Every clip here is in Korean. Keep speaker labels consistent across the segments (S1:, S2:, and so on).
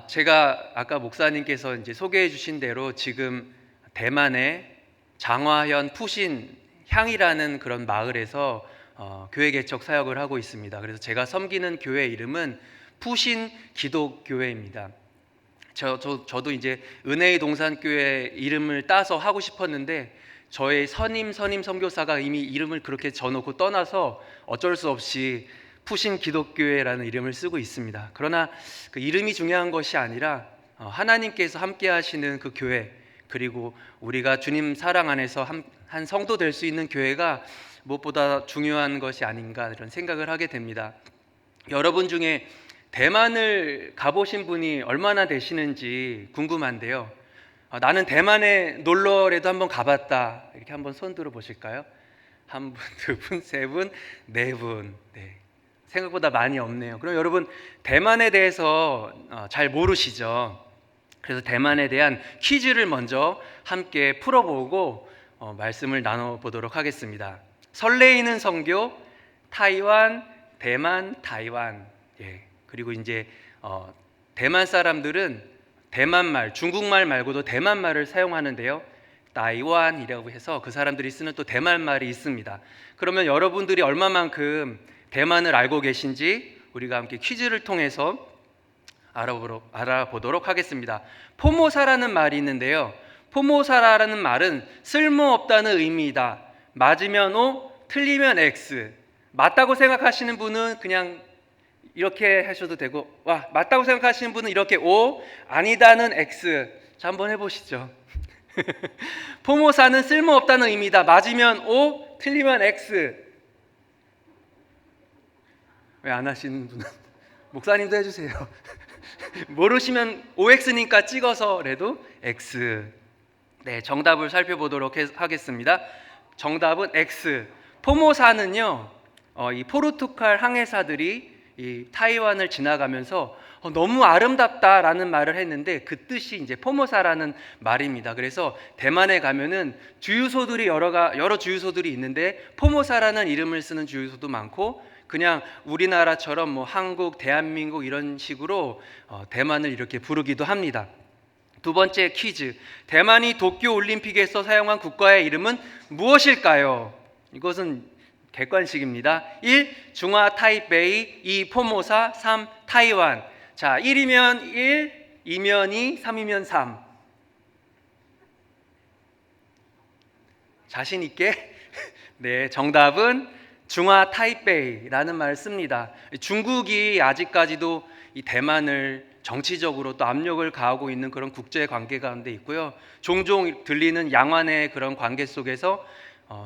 S1: 제가 아까 목사님께서 이제 소개해 주신 대로 지금 대만의 장화현 푸신 향이라는 그런 마을에서 교회 개척 사역을 하고 있습니다. 그래서 제가 섬기는 교회 이름은 푸신 기독교회입니다. 저도 이제 은혜의 동산교회 이름을 따서 하고 싶었는데 저의 선임 선교사가 이미 이름을 그렇게 져놓고 떠나서 어쩔 수 없이 푸신 기독교회라는 이름을 쓰고 있습니다. 그러나 그 이름이 중요한 것이 아니라 하나님께서 함께 하시는 그 교회, 그리고 우리가 주님 사랑 안에서 한 성도 될 수 있는 교회가 무엇보다 중요한 것이 아닌가 이런 생각을 하게 됩니다. 여러분 중에 대만을 가보신 분이 얼마나 되시는지 궁금한데요. 나는 대만에 놀러라도 한번 가봤다, 이렇게 한번 손 들어 보실까요? 한 분, 두 분, 세 분, 네 분. 네. 생각보다 많이 없네요. 그럼 여러분 대만에 대해서 잘 모르시죠? 그래서 대만에 대한 퀴즈를 먼저 함께 풀어보고 말씀을 나눠보도록 하겠습니다. 설레이는 선교, 타이완, 대만, 타이완. 그리고 이제 대만 사람들은 대만말, 중국말 말고도 대만말을 사용하는데요. 타이완이라고 해서 그 사람들이 쓰는 또 대만말이 있습니다. 그러면 여러분들이 얼마만큼 대만을 알고 계신지 우리가 함께 퀴즈를 통해서 알아보도록 하겠습니다. 포모사라는 말이 있는데요. 포모사라는 말은 쓸모없다는 의미이다. 맞으면 O, 틀리면 X. 맞다고 생각하시는 분은 그냥 이렇게 하셔도 되고, 맞다고 생각하시는 분은 이렇게 O, 아니다는 X. 자, 한번 해보시죠. 포모사는 쓸모없다는 의미다. 맞으면 O, 틀리면 X. 왜 안 하시는 분은 목사님도 해주세요. 모르시면 OX니까 찍어서라도 X. 네, 정답을 살펴보도록 하겠습니다. 정답은 X. 포모사는요, 이 포르투갈 항해사들이 이 타이완을 지나가면서 너무 아름답다라는 말을 했는데 그 뜻이 이제 포모사라는 말입니다. 그래서 대만에 가면은 주유소들이 여러 주유소들이 있는데 포모사라는 이름을 쓰는 주유소도 많고, 그냥 우리나라처럼 뭐 한국, 대한민국 이런 식으로 대만을 이렇게 부르기도 합니다. 두 번째 퀴즈. 대만이 도쿄올림픽에서 사용한 국가의 이름은 무엇일까요? 이것은 객관식입니다. 1. 중화 타이베이, 2. 포모사, 3. 타이완. 자, 1이면 1, 2면 2, 3이면 3. 자신 있게? 네, 정답은 중화 타이베이라는 말을 씁니다. 중국이 아직까지도 이 대만을 정치적으로 또 압력을 가하고 있는 그런 국제 관계 가운데 있고요. 종종 들리는 양안의 그런 관계 속에서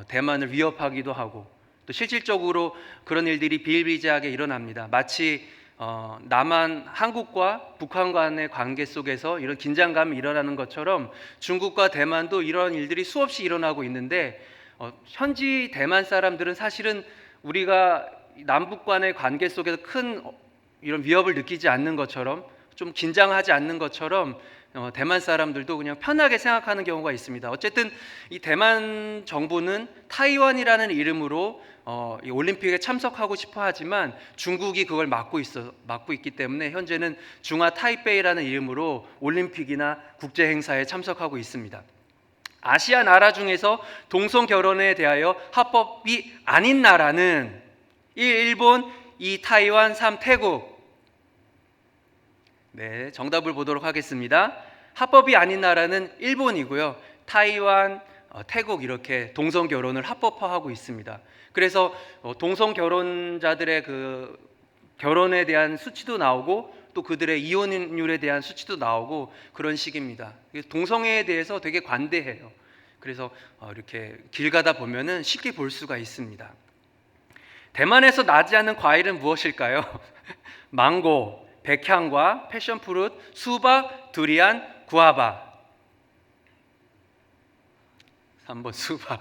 S1: 대만을 위협하기도 하고, 또 실질적으로 그런 일들이 비일비재하게 일어납니다. 마치 한국과 북한 간의 관계 속에서 이런 긴장감이 일어나는 것처럼 중국과 대만도 이런 일들이 수없이 일어나고 있는데, 현지 대만 사람들은 사실은 우리가 남북 간의 관계 속에서 큰 이런 위협을 느끼지 않는 것처럼, 좀 긴장하지 않는 것처럼 대만 사람들도 그냥 편하게 생각하는 경우가 있습니다. 어쨌든 이 대만 정부는 타이완이라는 이름으로 이 올림픽에 참석하고 싶어 하지만 중국이 그걸 막고 있기 때문에 현재는 중화 타이베이라는 이름으로 올림픽이나 국제 행사에 참석하고 있습니다. 아시아 나라 중에서 동성 결혼에 대하여 합법이 아닌 나라는 1. 일본, 2. 타이완, 3. 태국. 네, 정답을 보도록 하겠습니다. 합법이 아닌 나라는 일본이고요. 타이완, 태국 이렇게 동성 결혼을 합법화하고 있습니다. 그래서 동성 결혼자들의 그 결혼에 대한 수치도 나오고 또 그들의 이혼율에 대한 수치도 나오고 그런 식입니다. 동성애에 대해서 되게 관대해요. 그래서 이렇게 길 가다 보면은 쉽게 볼 수가 있습니다. 대만에서 나지 않는 과일은 무엇일까요? 망고, 백향과 패션프루트, 수박, 두리안, 구아바. 3번 수박.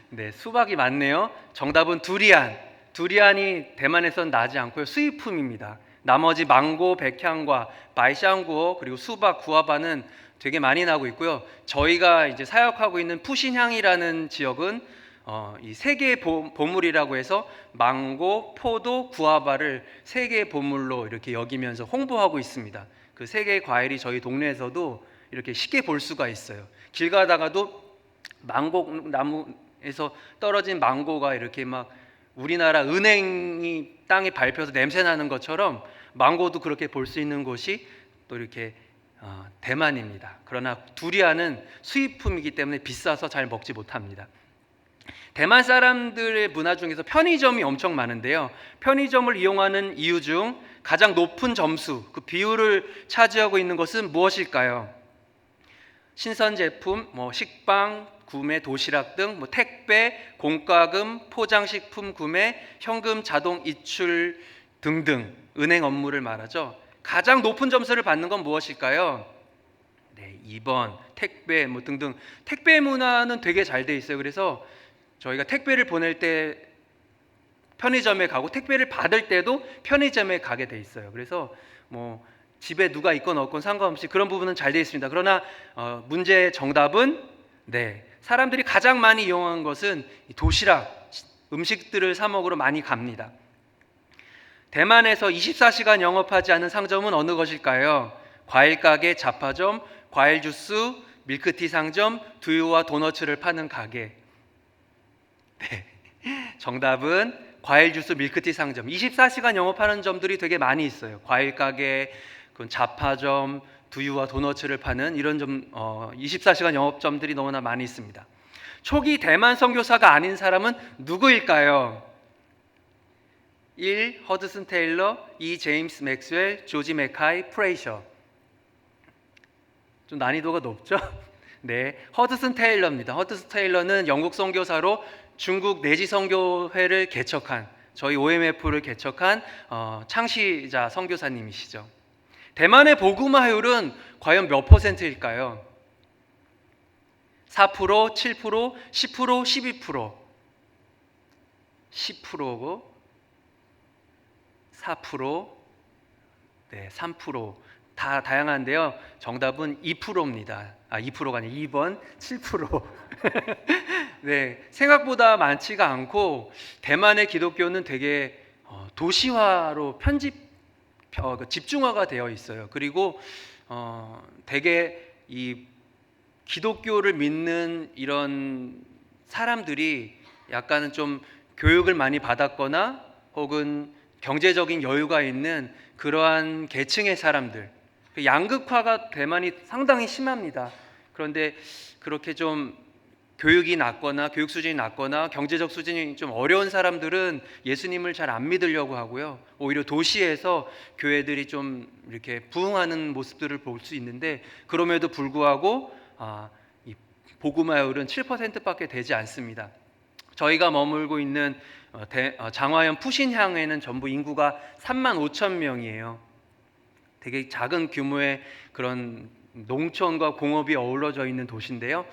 S1: 네, 수박이 맞네요. 정답은 두리안. 두리안이 대만에선 나지 않고요, 수입품입니다. 나머지 망고, 백향과, 바이샹구어, 그리고 수박, 구아바는 되게 많이 나고 있고요. 저희가 이제 사역하고 있는 푸신향이라는 지역은 이 세 개의 보물이라고 해서 망고, 포도, 구아바를 세 개의 보물로 이렇게 여기면서 홍보하고 있습니다. 그 세 개의 과일이 저희 동네에서도 이렇게 쉽게 볼 수가 있어요. 길 가다가도 망고 나무에서 떨어진 망고가 이렇게 막 우리나라 은행이 땅에 밟혀서 냄새 나는 것처럼 망고도 그렇게 볼 수 있는 곳이 또 이렇게 대만입니다. 그러나 두리안은 수입품이기 때문에 비싸서 잘 먹지 못합니다. 대만 사람들의 문화 중에서 편의점이 엄청 많은데요. 편의점을 이용하는 이유 중 가장 높은 점수, 그 비율을 차지하고 있는 것은 무엇일까요? 신선 제품, 식빵 구매, 도시락 등 택배, 공과금, 포장식품 구매, 현금 자동 이출 등등 은행 업무를 말하죠. 가장 높은 점수를 받는 건 무엇일까요? 네, 2번 택배 등등. 택배 문화는 되게 잘 돼 있어요. 그래서 저희가 택배를 보낼 때 편의점에 가고 택배를 받을 때도 편의점에 가게 돼 있어요. 그래서 집에 누가 있건 없건 상관없이 그런 부분은 잘 돼 있습니다. 그러나 문제의 정답은 네, 사람들이 가장 많이 이용한 것은 도시락, 음식들을 사 먹으러 많이 갑니다. 대만에서 24시간 영업하지 않은 상점은 어느 것일까요? 과일 가게, 잡화점, 과일 주스, 밀크티 상점, 두유와 도너츠를 파는 가게. 네, 정답은 과일 주스, 밀크티 상점. 24시간 영업하는 점들이 되게 많이 있어요. 과일 가게, 잡화점, 두유와 도너츠를 파는 이런 24시간 영업점들이 너무나 많이 있습니다. 초기 대만 선교사가 아닌 사람은 누구일까요? 1. 허드슨 테일러, 2. 제임스 맥스웰, 조지 맥카이, 프레이셔. 좀 난이도가 높죠? 네, 허드슨 테일러입니다. 허드슨 테일러는 영국 선교사로 중국 내지 선교회를 개척한, 저희 OMF를 개척한 창시자 선교사님이시죠. 대만의 복음화율은 과연 몇 퍼센트일까요? 4%, 7%, 10%, 12%, 10%고 4%, 네, 3%. 다 다양한데요. 정답은 2%입니다. 2%가 아니라 2번 7%. 네, 생각보다 많지가 않고 대만의 기독교는 되게 도시화로 집중화가 되어 있어요. 그리고 되게 이 기독교를 믿는 이런 사람들이 약간은 좀 교육을 많이 받았거나 혹은 경제적인 여유가 있는 그러한 계층의 사람들, 양극화가 대만이 상당히 심합니다. 그런데 그렇게 좀 교육이 낮거나 교육 수준이 낮거나 경제적 수준이 좀 어려운 사람들은 예수님을 잘 안 믿으려고 하고요. 오히려 도시에서 교회들이 좀 이렇게 부흥하는 모습들을 볼 수 있는데 그럼에도 불구하고 이 복음화율은 7%밖에 되지 않습니다. 저희가 머물고 있는 장화현 푸신향에는 전부 인구가 35,000명이에요. 되게 작은 규모의 그런 농촌과 공업이 어우러져 있는 도시인데요.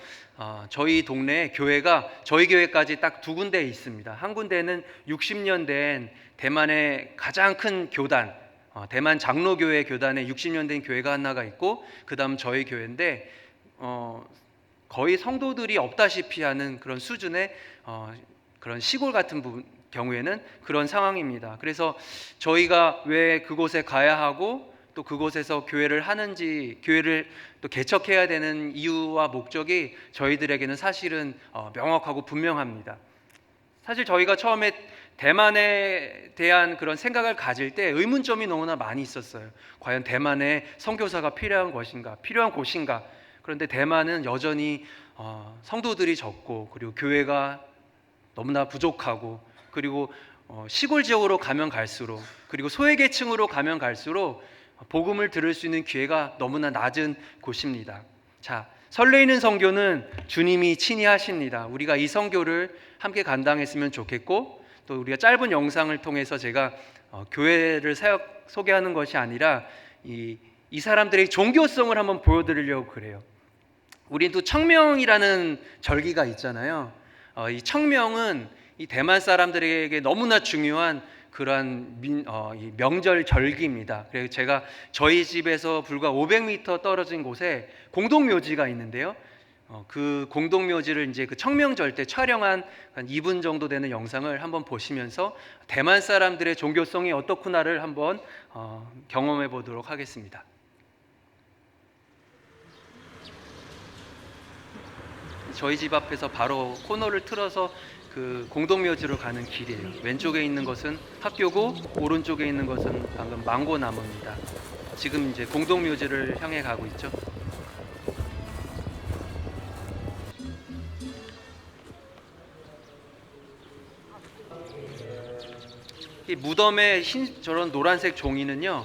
S1: 저희 동네에 교회가 저희 교회까지 딱 두 군데 있습니다. 한 군데는 60년 된 대만의 가장 큰 교단, 대만 장로교회 교단에 60년 된 교회가 하나가 있고, 그 다음 저희 교회인데 거의 성도들이 없다시피 하는 그런 수준의 그런 시골 같은 경우에는 그런 상황입니다. 그래서 저희가 왜 그곳에 가야 하고 또 그곳에서 교회를 하는지, 교회를 또 개척해야 되는 이유와 목적이 저희들에게는 사실은 명확하고 분명합니다. 사실 저희가 처음에 대만에 대한 그런 생각을 가질 때 의문점이 너무나 많이 있었어요. 과연 대만에 선교사가 필요한 것인가, 필요한 곳인가? 그런데 대만은 여전히 성도들이 적고, 그리고 교회가 너무나 부족하고, 그리고 시골 지역으로 가면 갈수록, 그리고 소외계층으로 가면 갈수록 복음을 들을 수 있는 기회가 너무나 낮은 곳입니다. 자, 설레이는 선교는 주님이 친히 하십니다. 우리가 이 선교를 함께 감당했으면 좋겠고, 또 우리가 짧은 영상을 통해서 제가 교회를 소개하는 것이 아니라 이 사람들의 종교성을 한번 보여드리려고 그래요. 우린 또 청명이라는 절기가 있잖아요. 이 청명은 이 대만 사람들에게 너무나 중요한 그러한 이 명절 절기입니다. 그래서 제가 저희 집에서 불과 500m 떨어진 곳에 공동묘지가 있는데요. 그 공동묘지를 이제 그 청명절 때 촬영한 한 2분 정도 되는 영상을 한번 보시면서 대만 사람들의 종교성이 어떻구나를 한번 경험해 보도록 하겠습니다. 저희 집 앞에서 바로 코너를 틀어서 그 공동묘지로 가는 길이에요. 왼쪽에 있는 것은 학교고 오른쪽에 있는 것은 방금 망고 나무입니다. 지금 이제 공동묘지를 향해 가고 있죠. 이 무덤의 저런 노란색 종이는요,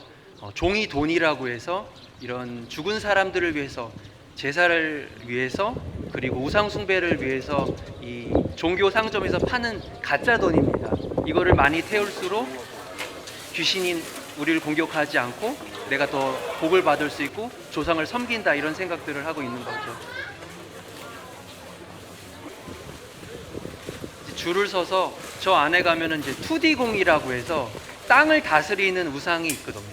S1: 종이 돈이라고 해서 이런 죽은 사람들을 위해서, 제사를 위해서, 그리고 우상 숭배를 위해서 이 종교 상점에서 파는 가짜 돈입니다. 이거를 많이 태울수록 귀신이 우리를 공격하지 않고 내가 더 복을 받을 수 있고 조상을 섬긴다, 이런 생각들을 하고 있는 거죠. 줄을 서서 저 안에 가면은 이제 투디공이라고 해서 땅을 다스리는 우상이 있거든요.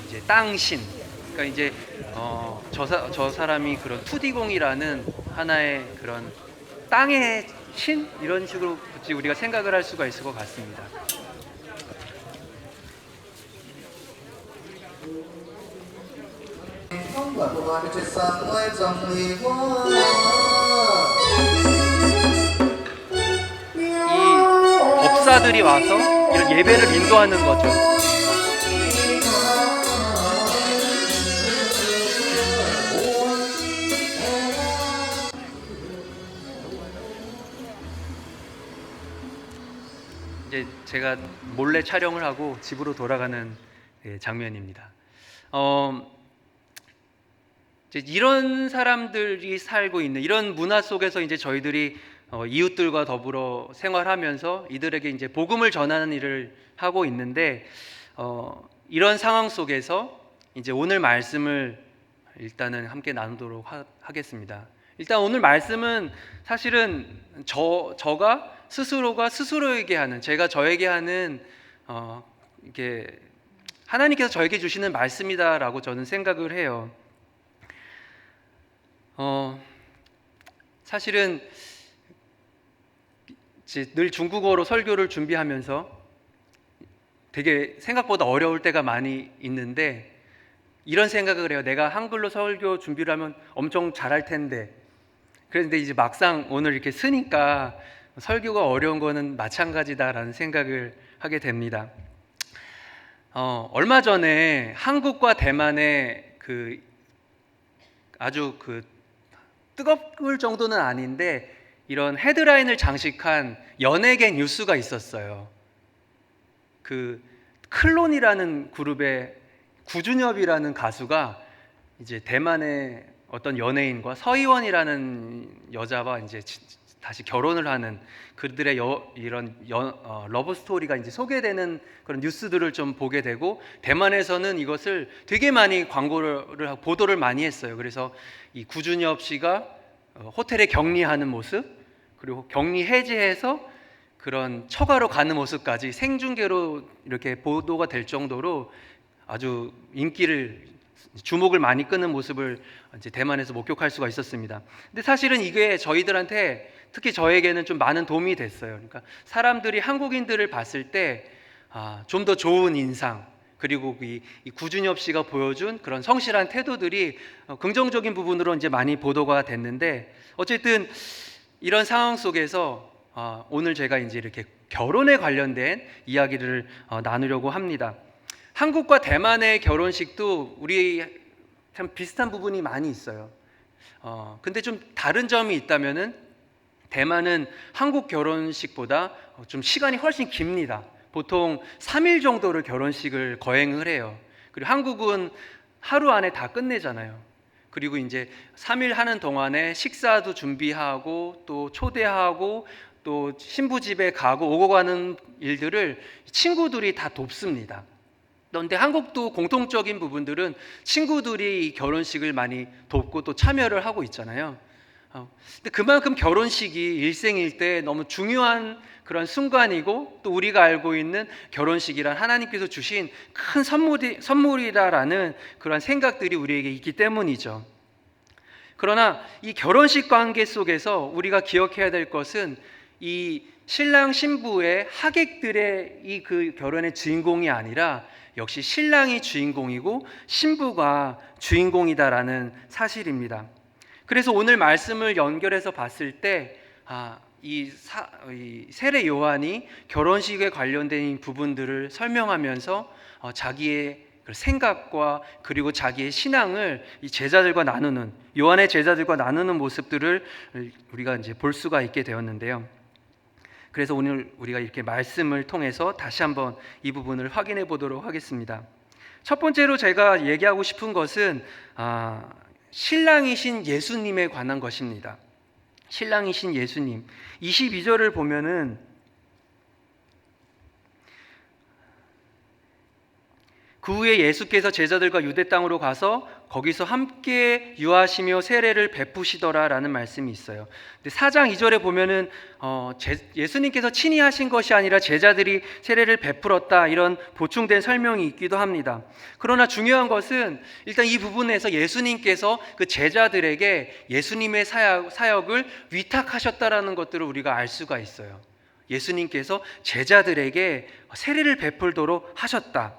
S1: 이제 땅신. 그러니까 이제 저 사람이 그런 투디공이라는 하나의 그런 땅의 신, 이런 식으로 우리가 생각을 할 수가 있을 것 같습니다. 이 법사들이 와서 이런 예배를 인도하는 거죠. 이제 제가 몰래 촬영을 하고 집으로 돌아가는 장면입니다. 이제 이런 사람들이 살고 있는 이런 문화 속에서 이제 저희들이 이웃들과 더불어 생활하면서 이들에게 이제 복음을 전하는 일을 하고 있는데, 이런 상황 속에서 이제 오늘 말씀을 일단은 함께 나누도록 하겠습니다. 일단 오늘 말씀은 사실은 저가 스스로가 스스로에게 하는, 제가 저에게 하는 이게 하나님께서 저에게 주시는 말씀이다라고 저는 생각을 해요. 사실은 늘 중국어로 설교를 준비하면서 되게 생각보다 어려울 때가 많이 있는데, 이런 생각을 해요. 내가 한글로 설교 준비를 하면 엄청 잘할 텐데, 그런데 이제 막상 오늘 이렇게 쓰니까 설교가 어려운 거는 마찬가지다라는 생각을 하게 됩니다. 얼마 전에 한국과 대만의 아주 뜨거울 정도는 아닌데 이런 헤드라인을 장식한 연예계 뉴스가 있었어요. 클론이라는 그룹의 구준엽이라는 가수가 이제 대만의 어떤 연예인과 서희원이라는 여자와 이제 다시 결혼을 하는 그들의 이런 러브 스토리가 이제 소개되는 그런 뉴스들을 좀 보게 되고, 대만에서는 이것을 되게 많이 광고를 보도를 많이 했어요. 그래서 이 구준엽 씨가 호텔에 격리하는 모습, 그리고 격리 해제해서 그런 처가로 가는 모습까지 생중계로 이렇게 보도가 될 정도로 아주 주목을 많이 끄는 모습을 이제 대만에서 목격할 수가 있었습니다. 근데 사실은 이게 저희들한테, 특히 저에게는 좀 많은 도움이 됐어요. 그러니까 사람들이 한국인들을 봤을 때 좀 더 좋은 인상, 그리고 이 구준엽 씨가 보여준 그런 성실한 태도들이 긍정적인 부분으로 이제 많이 보도가 됐는데, 어쨌든 이런 상황 속에서 오늘 제가 이제 이렇게 결혼에 관련된 이야기를 나누려고 합니다. 한국과 대만의 결혼식도 우리 참 비슷한 부분이 많이 있어요. 근데 좀 다른 점이 있다면은, 대만은 한국 결혼식보다 좀 시간이 훨씬 깁니다. 보통 3일 정도를 결혼식을 거행을 해요. 그리고 한국은 하루 안에 다 끝내잖아요. 그리고 이제 3일 하는 동안에 식사도 준비하고 또 초대하고 또 신부 집에 가고 오고 가는 일들을 친구들이 다 돕습니다. 그런데 한국도 공통적인 부분들은 친구들이 이 결혼식을 많이 돕고 또 참여를 하고 있잖아요. 근데 그만큼 결혼식이 일생일 대 너무 중요한 그런 순간이고, 또 우리가 알고 있는 결혼식이란 하나님께서 주신 큰 선물이다라는 그런 생각들이 우리에게 있기 때문이죠. 그러나 이 결혼식 관계 속에서 우리가 기억해야 될 것은 이 신랑 신부의 하객들의 이 그 결혼의 주인공이 아니라 역시 신랑이 주인공이고 신부가 주인공이다라는 사실입니다. 그래서 오늘 말씀을 연결해서 봤을 때 이 세례 요한이 결혼식에 관련된 부분들을 설명하면서 자기의 생각과 그리고 자기의 신앙을 이 제자들과 나누는, 요한의 제자들과 나누는 모습들을 우리가 이제 볼 수가 있게 되었는데요. 그래서 오늘 우리가 이렇게 말씀을 통해서 다시 한번 이 부분을 확인해 보도록 하겠습니다. 첫 번째로 제가 얘기하고 싶은 것은 신랑이신 예수님에 관한 것입니다. 신랑이신 예수님. 22절을 보면은 그 후에 예수께서 제자들과 유대 땅으로 가서 거기서 함께 유하시며 세례를 베푸시더라라는 말씀이 있어요. 근데 4장 2절에 보면은 예수님께서 친히 하신 것이 아니라 제자들이 세례를 베풀었다, 이런 보충된 설명이 있기도 합니다. 그러나 중요한 것은 일단 이 부분에서 예수님께서 그 제자들에게 예수님의 사역을 위탁하셨다라는 것들을 우리가 알 수가 있어요. 예수님께서 제자들에게 세례를 베풀도록 하셨다.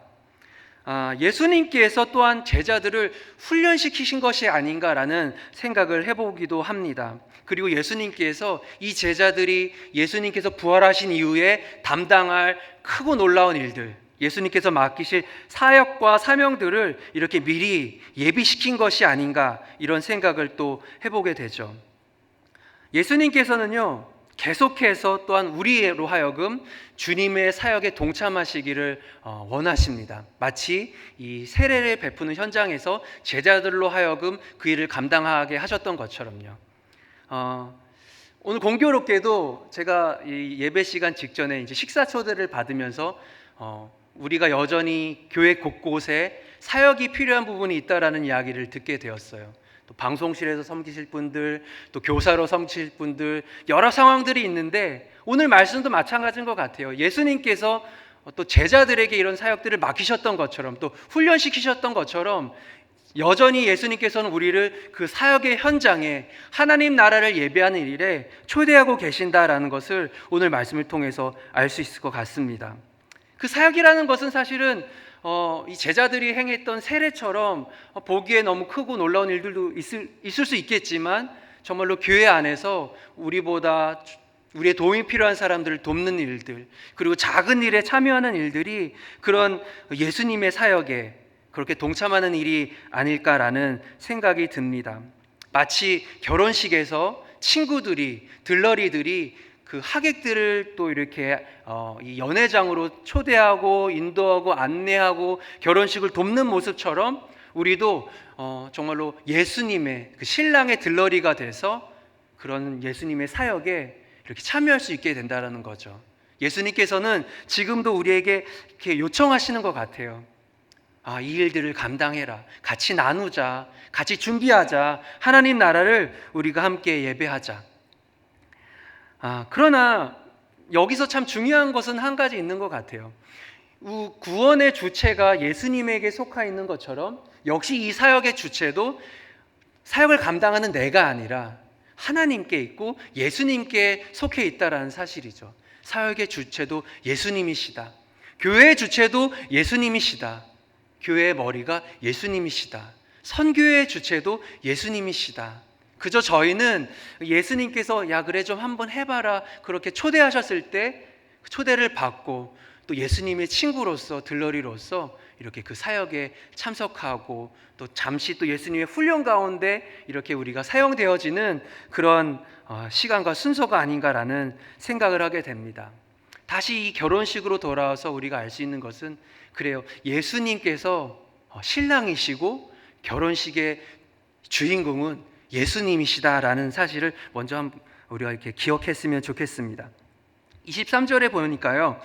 S1: 예수님께서 또한 제자들을 훈련시키신 것이 아닌가라는 생각을 해보기도 합니다. 그리고 예수님께서 이 제자들이 예수님께서 부활하신 이후에 담당할 크고 놀라운 일들, 예수님께서 맡기실 사역과 사명들을 이렇게 미리 예비시킨 것이 아닌가, 이런 생각을 또 해보게 되죠. 예수님께서는요, 계속해서 또한 우리로 하여금 주님의 사역에 동참하시기를 원하십니다. 마치 이 세례를 베푸는 현장에서 제자들로 하여금 그 일을 감당하게 하셨던 것처럼요. 오늘 공교롭게도 제가 이 예배 시간 직전에 이제 식사 초대를 받으면서 우리가 여전히 교회 곳곳에 사역이 필요한 부분이 있다라는 이야기를 듣게 되었어요. 또 방송실에서 섬기실 분들, 또 교사로 섬기실 분들, 여러 상황들이 있는데 오늘 말씀도 마찬가지인 것 같아요. 예수님께서 또 제자들에게 이런 사역들을 맡기셨던 것처럼, 또 훈련시키셨던 것처럼 여전히 예수님께서는 우리를 그 사역의 현장에 하나님 나라를 예배하는 일에 초대하고 계신다라는 것을 오늘 말씀을 통해서 알 수 있을 것 같습니다. 그 사역이라는 것은 사실은 이 제자들이 행했던 세례처럼 보기에 너무 크고 놀라운 일들도 있을 수 있겠지만, 정말로 교회 안에서 우리보다 우리의 도움이 필요한 사람들을 돕는 일들, 그리고 작은 일에 참여하는 일들이 그런 예수님의 사역에 그렇게 동참하는 일이 아닐까라는 생각이 듭니다. 마치 결혼식에서 친구들이, 들러리들이 그 하객들을 또 이렇게 이 연회장으로 초대하고 인도하고 안내하고 결혼식을 돕는 모습처럼 우리도 정말로 예수님의 그 신랑의 들러리가 돼서 그런 예수님의 사역에 이렇게 참여할 수 있게 된다는 거죠. 예수님께서는 지금도 우리에게 이렇게 요청하시는 것 같아요. 이 일들을 감당해라. 같이 나누자. 같이 준비하자. 하나님 나라를 우리가 함께 예배하자. 그러나 여기서 참 중요한 것은 한 가지 있는 것 같아요. 구원의 주체가 예수님에게 속하 있는 것처럼 역시 이 사역의 주체도 사역을 감당하는 내가 아니라 하나님께 있고 예수님께 속해 있다라는 사실이죠. 사역의 주체도 예수님이시다. 교회의 주체도 예수님이시다. 교회의 머리가 예수님이시다. 선교의 주체도 예수님이시다. 그저 저희는 예수님께서 야 그래 좀 한번 해봐라 그렇게 초대하셨을 때 초대를 받고 또 예수님의 친구로서 들러리로서 이렇게 그 사역에 참석하고 또 잠시 또 예수님의 훈련 가운데 이렇게 우리가 사용되어지는 그런 시간과 순서가 아닌가라는 생각을 하게 됩니다. 다시 이 결혼식으로 돌아와서 우리가 알 수 있는 것은 그래요. 예수님께서 신랑이시고 결혼식의 주인공은 예수님이시다라는 사실을 먼저 우리가 이렇게 기억했으면 좋겠습니다. 23절에 보니까요.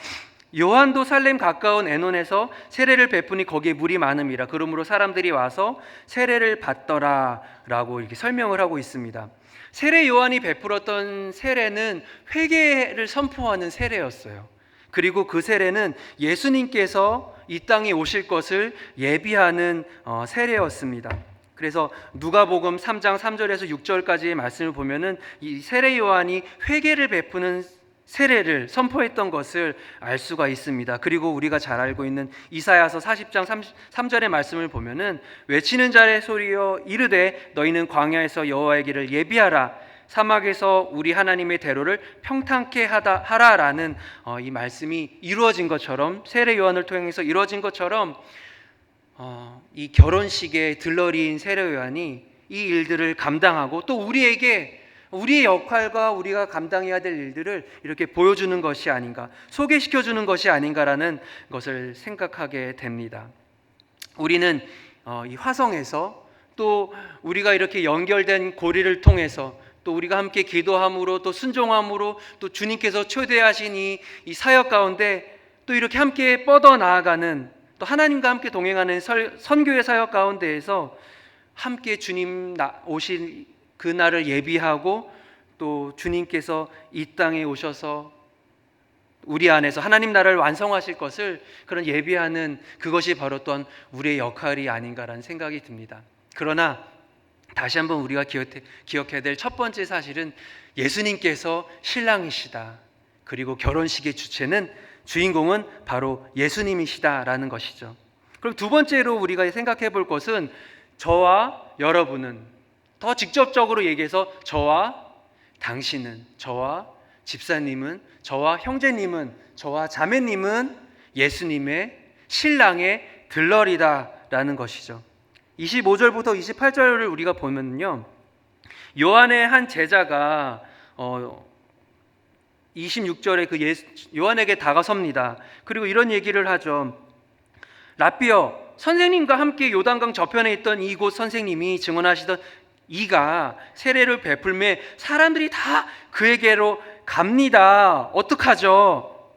S1: 요한도 살렘 가까운 에논에서 세례를 베푸니 거기에 물이 많음이라. 그러므로 사람들이 와서 세례를 받더라라고 이렇게 설명을 하고 있습니다. 세례 요한이 베풀었던 세례는 회개를 선포하는 세례였어요. 그리고 그 세례는 예수님께서 이 땅에 오실 것을 예비하는 세례였습니다. 그래서 누가복음 3장 3절에서 6절까지의 말씀을 보면은 이 세례 요한이 회개를 베푸는 세례를 선포했던 것을 알 수가 있습니다. 그리고 우리가 잘 알고 있는 이사야서 40장 3절의 말씀을 보면은 외치는 자의 소리여 이르되 너희는 광야에서 여호와의 길을 예비하라 사막에서 우리 하나님의 대로를 평탄케 하라라는 이 말씀이 이루어진 것처럼, 세례 요한을 통해서 이루어진 것처럼 이 결혼식에 들러리인 세례 요한이 이 일들을 감당하고 또 우리에게 우리의 역할과 우리가 감당해야 될 일들을 이렇게 보여주는 것이 아닌가, 소개시켜주는 것이 아닌가라는 것을 생각하게 됩니다. 우리는 이 화성에서 또 우리가 이렇게 연결된 고리를 통해서 또 우리가 함께 기도함으로 또 순종함으로 또 주님께서 초대하신 이 사역 가운데 또 이렇게 함께 뻗어나아가는, 또 하나님과 함께 동행하는 선교의 사역 가운데에서 함께 주님 오실 그날을 예비하고 또 주님께서 이 땅에 오셔서 우리 안에서 하나님 나라를 완성하실 것을 그런 예비하는 그것이 바로 또한 우리의 역할이 아닌가라는 생각이 듭니다. 그러나 다시 한번 우리가 기억해야 될 첫 번째 사실은 예수님께서 신랑이시다. 그리고 결혼식의 주인공은 바로 예수님이시다라는 것이죠. 그럼 두 번째로 우리가 생각해 볼 것은 저와 여러분은, 더 직접적으로 얘기해서 저와 당신은, 저와 집사님은, 저와 형제님은, 저와 자매님은 예수님의 신랑의 들러리다라는 것이죠. 25절부터 28절을 우리가 보면요, 요한의 한 제자가 26절에 요한에게 다가섭니다. 그리고 이런 얘기를 하죠. 라삐여, 선생님과 함께 요단강 저편에 있던 이곳 선생님이 증언하시던 이가 세례를 베풀매 사람들이 다 그에게로 갑니다. 어떡하죠?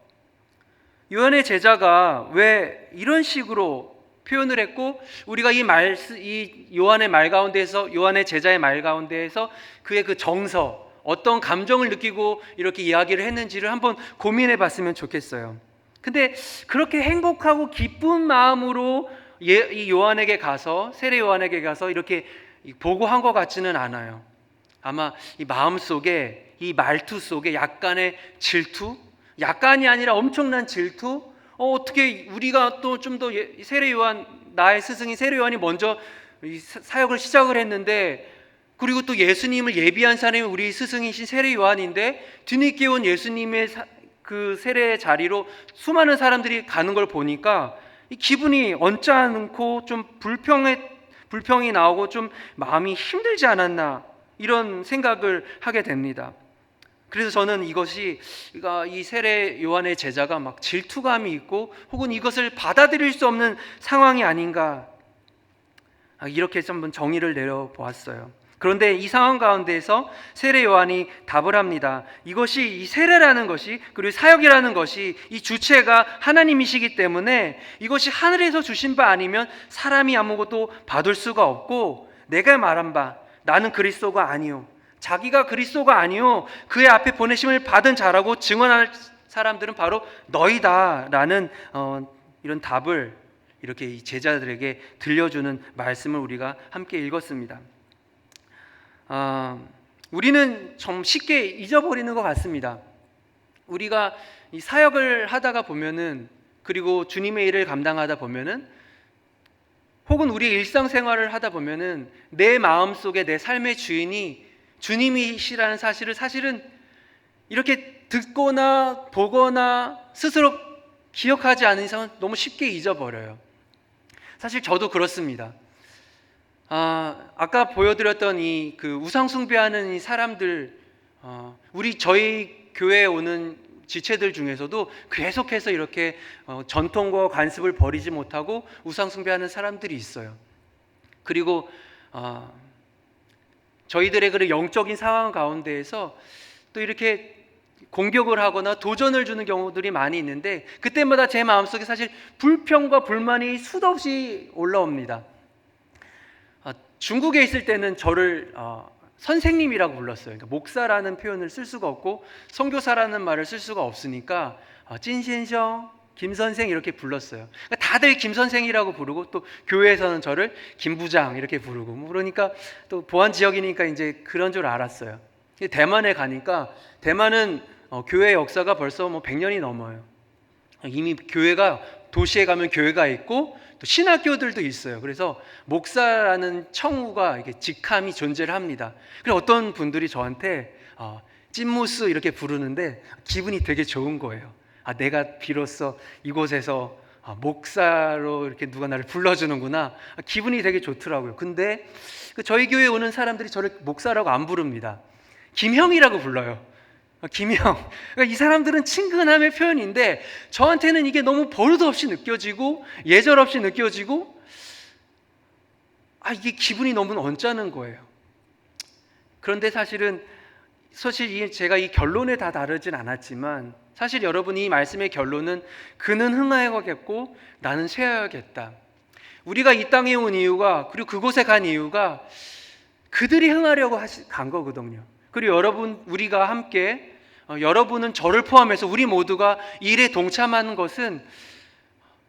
S1: 요한의 제자가 왜 이런 식으로 표현을 했고, 우리가 이 요한의 말 가운데에서, 요한의 제자의 말 가운데에서 그의 그 정서, 어떤 감정을 느끼고 이렇게 이야기를 했는지를 한번 고민해 봤으면 좋겠어요. 근데 그렇게 행복하고 기쁜 마음으로 이 요한에게 가서, 세례 요한에게 가서 이렇게 보고한 것 같지는 않아요. 아마 이 마음 속에, 이 말투 속에 약간의 질투, 약간이 아니라 엄청난 질투. 어떻게 우리가 또 좀 더 세례 요한, 나의 스승인 세례 요한이 먼저 이 사역을 시작을 했는데, 그리고 또 예수님을 예비한 사람이 우리 스승이신 세례 요한인데 뒤늦게 온 예수님의 그 세례의 자리로 수많은 사람들이 가는 걸 보니까 이 기분이 언짢고 좀 불평이 나오고 좀 마음이 힘들지 않았나, 이런 생각을 하게 됩니다. 그래서 저는 이것이 이 세례 요한의 제자가 막 질투감이 있고 혹은 이것을 받아들일 수 없는 상황이 아닌가, 이렇게 한번 정의를 내려보았어요. 그런데 이 상황 가운데에서 세례 요한이 답을 합니다. 이것이, 이 세례라는 것이, 그리고 사역이라는 것이, 이 주체가 하나님이시기 때문에 이것이 하늘에서 주신 바 아니면 사람이 아무것도 받을 수가 없고, 내가 말한 바 나는 그리스도가 아니요, 자기가 그리스도가 아니요 그의 앞에 보내심을 받은 자라고 증언할 사람들은 바로 너희다라는 이런 답을 이렇게 이 제자들에게 들려주는 말씀을 우리가 함께 읽었습니다. 우리는 좀 쉽게 잊어버리는 것 같습니다. 우리가 이 사역을 하다가 보면은, 그리고 주님의 일을 감당하다 보면은, 혹은 우리 일상생활을 하다 보면은 내 마음속에 내 삶의 주인이 주님이시라는 사실을 사실은 이렇게 듣거나 보거나 스스로 기억하지 않은 이상은 너무 쉽게 잊어버려요. 사실 저도 그렇습니다. 아까 보여드렸던 그 우상 숭배하는 이 사람들, 저희 교회에 오는 지체들 중에서도 계속해서 이렇게 전통과 관습을 버리지 못하고 우상 숭배하는 사람들이 있어요. 그리고 저희들의 그런 영적인 상황 가운데에서 또 이렇게 공격을 하거나 도전을 주는 경우들이 많이 있는데, 그때마다 제 마음속에 사실 불평과 불만이 수도 없이 올라옵니다. 중국에 있을 때는 저를 선생님이라고 불렀어요. 그러니까 목사라는 표현을 쓸 수가 없고 선교사라는 말을 쓸 수가 없으니까 찐신성, 김 선생 이렇게 불렀어요. 그러니까 다들 김 선생이라고 부르고 또 교회에서는 저를 김 부장 이렇게 부르고 뭐 그러니까 또 보안 지역이니까 이제 그런 줄 알았어요. 대만에 가니까 대만은 교회 역사가 벌써 뭐 100년이 넘어요. 이미 교회가 도시에 가면 교회가 있고 또 신학교들도 있어요. 그래서 목사라는 청우가 이렇게 직함이 존재를 합니다. 그래서 어떤 분들이 저한테 찐무스 이렇게 부르는데 기분이 되게 좋은 거예요. 내가 비로소 이곳에서 목사로 이렇게 누가 나를 불러주는구나. 기분이 되게 좋더라고요. 근데 저희 교회에 오는 사람들이 저를 목사라고 안 부릅니다. 김형이라고 불러요. 김형. 그러니까 이 사람들은 친근함의 표현인데 저한테는 이게 너무 버릇없이 느껴지고 예절 없이 느껴지고 이게 기분이 너무 언짢은 거예요. 그런데 사실 제가 이 결론에 다 다르진 않았지만 사실 여러분 이 말씀의 결론은 그는 흥하여야겠고 나는 쇠하여야겠다. 우리가 이 땅에 온 이유가 그리고 그곳에 간 이유가 그들이 흥하려고 간 거거든요. 그리고 우리가 함께 여러분은 저를 포함해서 우리 모두가 이 일에 동참하는 것은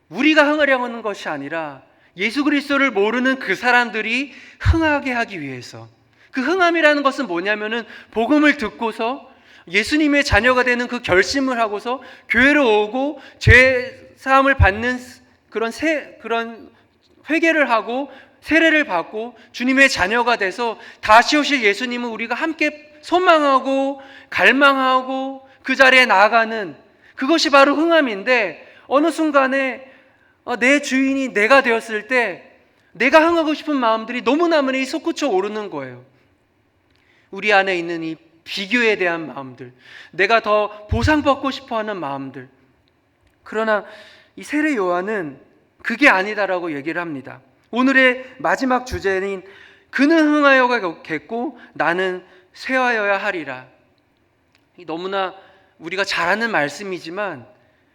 S1: 우리가 흥하려고 하는 것이 아니라 예수 그리스도를 모르는 그 사람들이 흥하게 하기 위해서. 그 흥함이라는 것은 뭐냐면은 복음을 듣고서 예수님의 자녀가 되는 그 결심을 하고서 교회로 오고 죄 사함을 받는 그런 회개를 하고 세례를 받고 주님의 자녀가 돼서 다시 오실 예수님을 우리가 함께 소망하고 갈망하고 그 자리에 나아가는 그것이 바로 흥함인데 어느 순간에 내 주인이 내가 되었을 때 내가 흥하고 싶은 마음들이 너무나 솟구쳐 오르는 거예요. 우리 안에 있는 이 비교에 대한 마음들, 내가 더 보상받고 싶어하는 마음들. 그러나 이 세례 요한은 그게 아니다라고 얘기를 합니다. 오늘의 마지막 주제는 그는 흥하여야겠고 나는 쇠하여야 하리라. 너무나 우리가 잘 아는 말씀이지만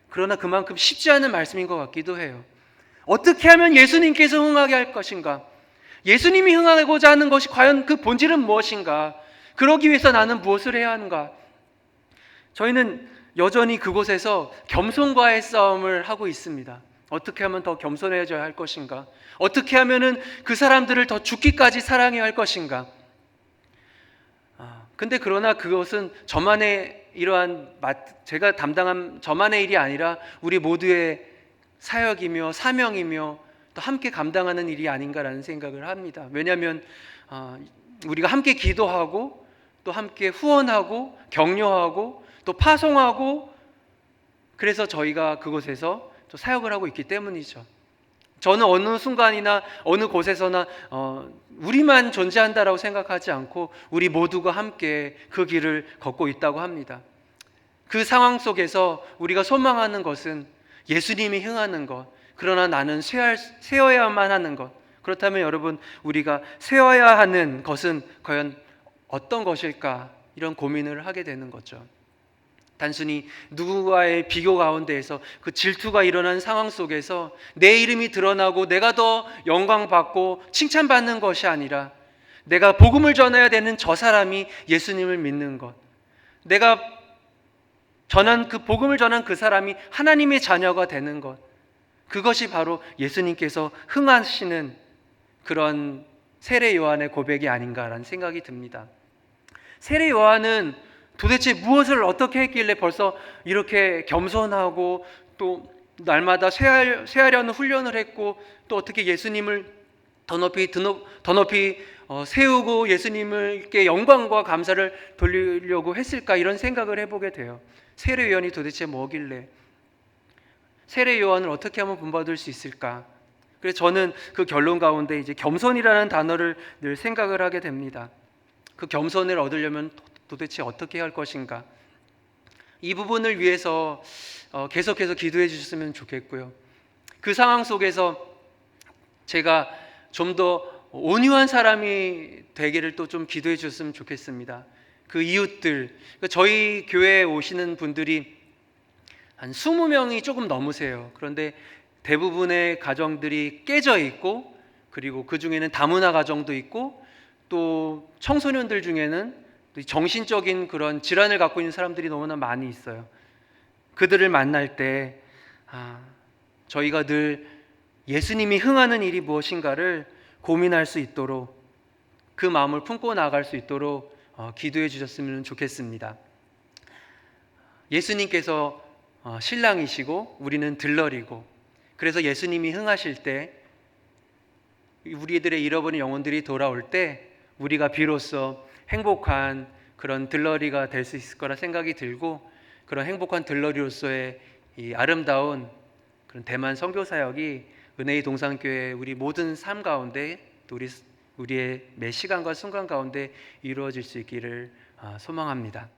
S1: 그러나 그만큼 쉽지 않은 말씀인 것 같기도 해요. 어떻게 하면 예수님께서 흥하게 할 것인가? 예수님이 흥하고자 하는 것이 과연 그 본질은 무엇인가? 그러기 위해서 나는 무엇을 해야 하는가? 저희는 여전히 그곳에서 겸손과의 싸움을 하고 있습니다. 어떻게 하면 더 겸손해져야 할 것인가? 어떻게 하면은 그 사람들을 더 죽기까지 사랑해야 할 것인가? 근데 그러나 그것은 제가 담당한 저만의 일이 아니라 우리 모두의 사역이며 사명이며 또 함께 감당하는 일이 아닌가라는 생각을 합니다. 왜냐하면 우리가 함께 기도하고 또 함께 후원하고 격려하고 또 파송하고 그래서 저희가 그곳에서 또 사역을 하고 있기 때문이죠. 저는 어느 순간이나 어느 곳에서나 우리만 존재한다라고 생각하지 않고 우리 모두가 함께 그 길을 걷고 있다고 합니다. 그 상황 속에서 우리가 소망하는 것은 예수님이 흥하는 것, 그러나 나는 쇠어야만 하는 것. 그렇다면 여러분, 우리가 쇠어야 하는 것은 과연 어떤 것일까? 이런 고민을 하게 되는 거죠. 단순히 누구와의 비교 가운데에서 그 질투가 일어난 상황 속에서 내 이름이 드러나고 내가 더 영광받고 칭찬받는 것이 아니라 내가 복음을 전해야 되는 저 사람이 예수님을 믿는 것, 내가 복음을 전한 그 사람이 하나님의 자녀가 되는 것, 그것이 바로 예수님께서 흥하시는 그런 세례 요한의 고백이 아닌가라는 생각이 듭니다. 세례 요한은 도대체 무엇을 어떻게 했길래 벌써 이렇게 겸손하고 또 날마다 쇠하려는 훈련을 했고 또 어떻게 예수님을 더 높이 세우고 예수님께 영광과 감사를 돌리려고 했을까 이런 생각을 해보게 돼요. 세례 요한이 도대체 뭐길래 세례 요한을 어떻게 하면 본받을 수 있을까? 그래서 저는 그 결론 가운데 이제 겸손이라는 단어를 늘 생각을 하게 됩니다. 그 겸손을 얻으려면 도대체 어떻게 할 것인가? 이 부분을 위해서 계속해서 기도해 주셨으면 좋겠고요. 그 상황 속에서 제가 좀 더 온유한 사람이 되기를 또 좀 기도해 주셨으면 좋겠습니다. 그 이웃들, 저희 교회에 오시는 분들이 한 20명이 조금 넘으세요. 그런데 대부분의 가정들이 깨져 있고 그리고 그 중에는 다문화 가정도 있고 또 청소년들 중에는 정신적인 그런 질환을 갖고 있는 사람들이 너무나 많이 있어요. 그들을 만날 때 저희가 늘 예수님이 흥하는 일이 무엇인가를 고민할 수 있도록, 그 마음을 품고 나아갈 수 있도록 기도해 주셨으면 좋겠습니다. 예수님께서 신랑이시고 우리는 들러리고, 그래서 예수님이 흥하실 때, 우리들의 잃어버린 영혼들이 돌아올 때 우리가 비로소 행복한 그런 들러리가 될 수 있을 거라 생각이 들고, 그런 행복한 들러리로서의 이 아름다운 그런 대만 선교 사역이 은혜의 동산교회 우리 모든 삶 가운데, 또 우리의 매 시간과 순간 가운데 이루어질 수 있기를 소망합니다.